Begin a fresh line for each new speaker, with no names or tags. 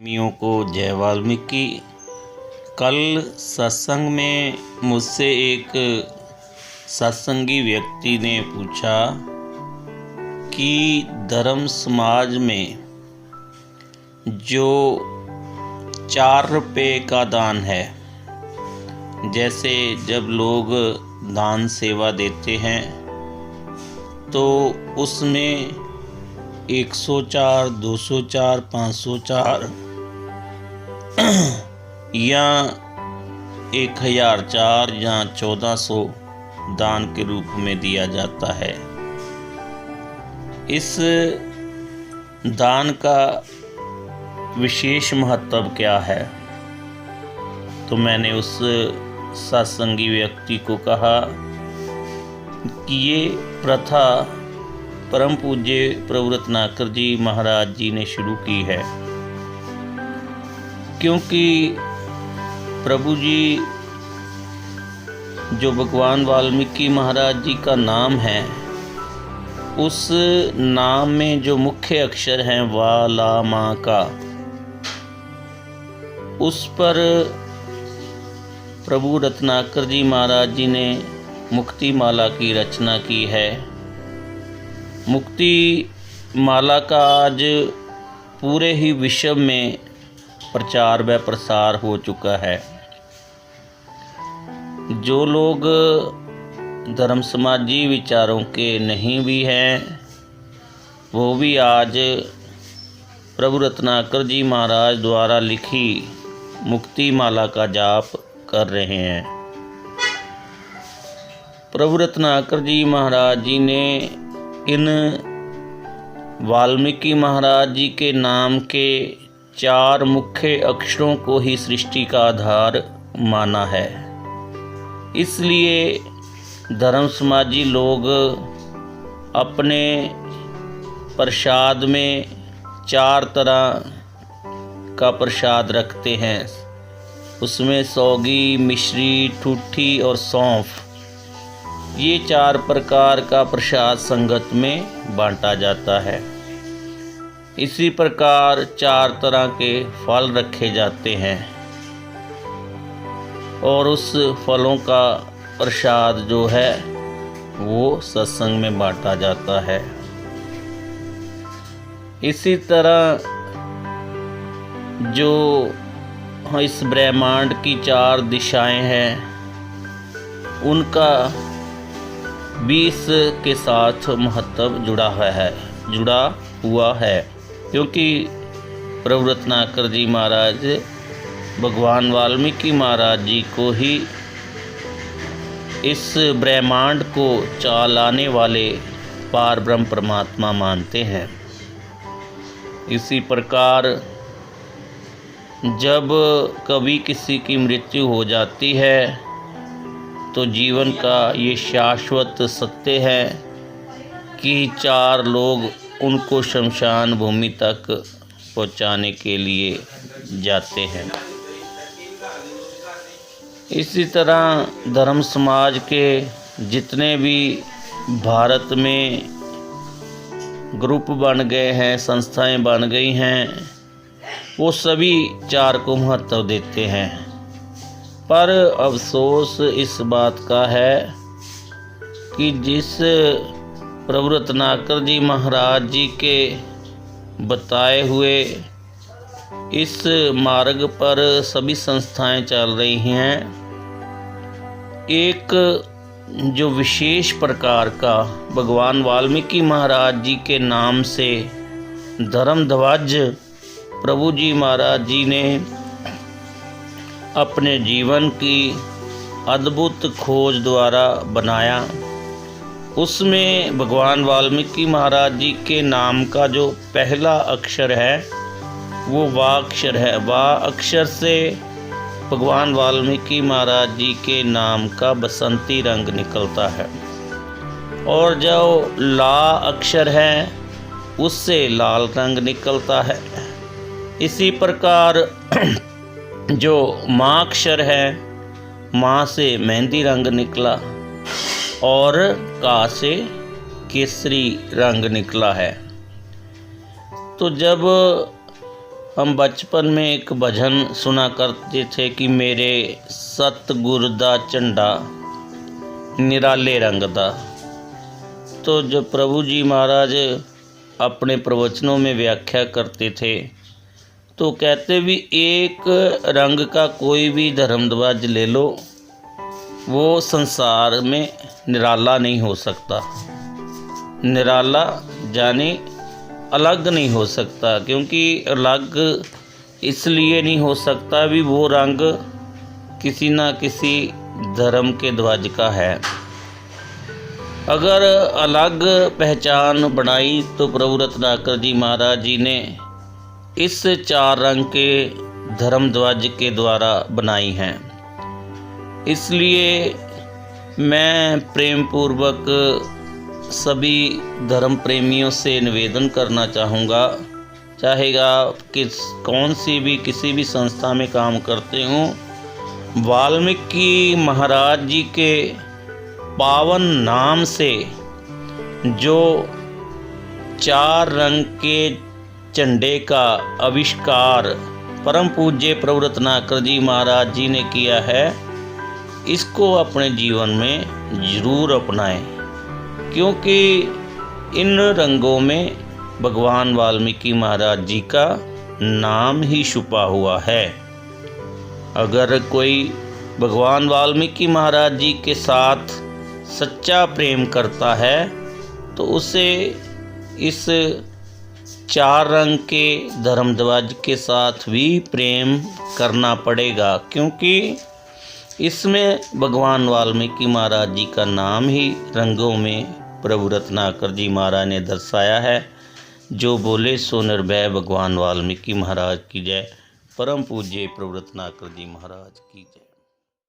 मियों को जय वाल्मीकि। कल सत्संग में मुझसे एक सत्संगी व्यक्ति ने पूछा कि धर्म समाज में जो 4 रुपये का दान है, जैसे जब लोग दान सेवा देते हैं तो उसमें 104, 204, 504 या 1004 या 1400 दान के रूप में दिया जाता है। इस दान का विशेष महत्व क्या है? तो मैंने उस सत्संगी व्यक्ति को कहा कि ये प्रथा परम पूज्य प्रभु रत्नाकर जी महाराज जी ने शुरू की है, क्योंकि प्रभु जी जो भगवान वाल्मीकि महाराज जी का नाम है, उस नाम में जो मुख्य अक्षर हैं वा ला मा का, उस पर प्रभु रत्नाकर जी महाराज जी ने मुक्ति माला की रचना की है। मुक्ति माला का आज पूरे ही विश्व में प्रचार व प्रसार हो चुका है। जो लोग धर्म समाजी विचारों के नहीं भी हैं, वो भी आज प्रभु रत्नाकर जी महाराज द्वारा लिखी मुक्ति माला का जाप कर रहे हैं। प्रभु रत्नाकर जी महाराज जी ने इन वाल्मीकि महाराज जी के नाम के 4 मुख्य अक्षरों को ही सृष्टि का आधार माना है। इसलिए धर्म समाजी लोग अपने प्रसाद में 4 तरह का प्रसाद रखते हैं। उसमें सौगी, मिश्री, ठूठी और सौंफ, ये 4 प्रकार का प्रसाद संगत में बांटा जाता है। इसी प्रकार 4 तरह के फल रखे जाते हैं और उस फलों का प्रसाद जो है वो सत्संग में बांटा जाता है। इसी तरह जो इस ब्रह्मांड की 4 दिशाएं हैं, उनका 20 के साथ महत्व जुड़ा हुआ है, क्योंकि प्रभु रत्नाकर जी महाराज भगवान वाल्मीकि महाराज जी को ही इस ब्रह्मांड को चलाने वाले पार ब्रह्म परमात्मा मानते हैं। इसी प्रकार जब कभी किसी की मृत्यु हो जाती है तो जीवन का ये शाश्वत सत्य है कि 4 लोग उनको शमशान भूमि तक पहुंचाने के लिए जाते हैं। इसी तरह धर्म समाज के जितने भी भारत में ग्रुप बन गए हैं, संस्थाएं बन गई हैं, वो सभी 4 को महत्व देते हैं। पर अफसोस इस बात का है कि जिस प्रभु रत्नाकर जी महाराज जी के बताए हुए इस मार्ग पर सभी संस्थाएं चल रही हैं, एक जो विशेष प्रकार का भगवान वाल्मीकि महाराज जी के नाम से धर्म ध्वज प्रभु जी महाराज जी ने अपने जीवन की अद्भुत खोज द्वारा बनाया। उसमें भगवान वाल्मीकि महाराज जी के नाम का जो पहला अक्षर है वो वा अक्षर है। वा अक्षर से भगवान वाल्मीकि महाराज जी के नाम का बसंती रंग निकलता है, और जो ला अक्षर है उससे लाल रंग निकलता है। इसी प्रकार जो माँ अक्षर है, माँ से मेहंदी रंग निकला और का से केसरी रंग निकला है। तो जब हम बचपन में एक भजन सुना करते थे कि मेरे सतगुर दा झंडा निराले रंग दा। तो जब प्रभु जी महाराज अपने प्रवचनों में व्याख्या करते थे तो कहते भी एक रंग का कोई भी धर्म ध्वज ले लो, वो संसार में निराला नहीं हो सकता। निराला यानी अलग नहीं हो सकता, क्योंकि अलग इसलिए नहीं हो सकता भी वो रंग किसी ना किसी धर्म के ध्वज का है। अगर अलग पहचान बनाई तो प्रभु रत्नाकर जी महाराज जी ने इस 4 रंग के धर्म ध्वज के द्वारा बनाई हैं। इसलिए मैं प्रेम पूर्वक सभी धर्म प्रेमियों से निवेदन करना चाहूँगा, चाहे आप किसी भी संस्था में काम करते हों, वाल्मीकि महाराज जी के पावन नाम से जो 4 रंग के झंडे का आविष्कार परम पूज्य प्रभु रत्नाकर जी महाराज जी ने किया है, इसको अपने जीवन में ज़रूर अपनाएं, क्योंकि इन रंगों में भगवान वाल्मीकि महाराज जी का नाम ही छुपा हुआ है। अगर कोई भगवान वाल्मीकि महाराज जी के साथ सच्चा प्रेम करता है तो उसे इस 4 रंग के धर्म ध्वज के साथ भी प्रेम करना पड़ेगा, क्योंकि इसमें भगवान वाल्मीकि महाराज जी का नाम ही रंगों में प्रभु रत्नाकर जी महाराज ने दर्शाया है। जो बोले सो निर्भय भगवान वाल्मीकि महाराज की जय। परम पूज्य प्रभु रत्नाकर जी महाराज की जय।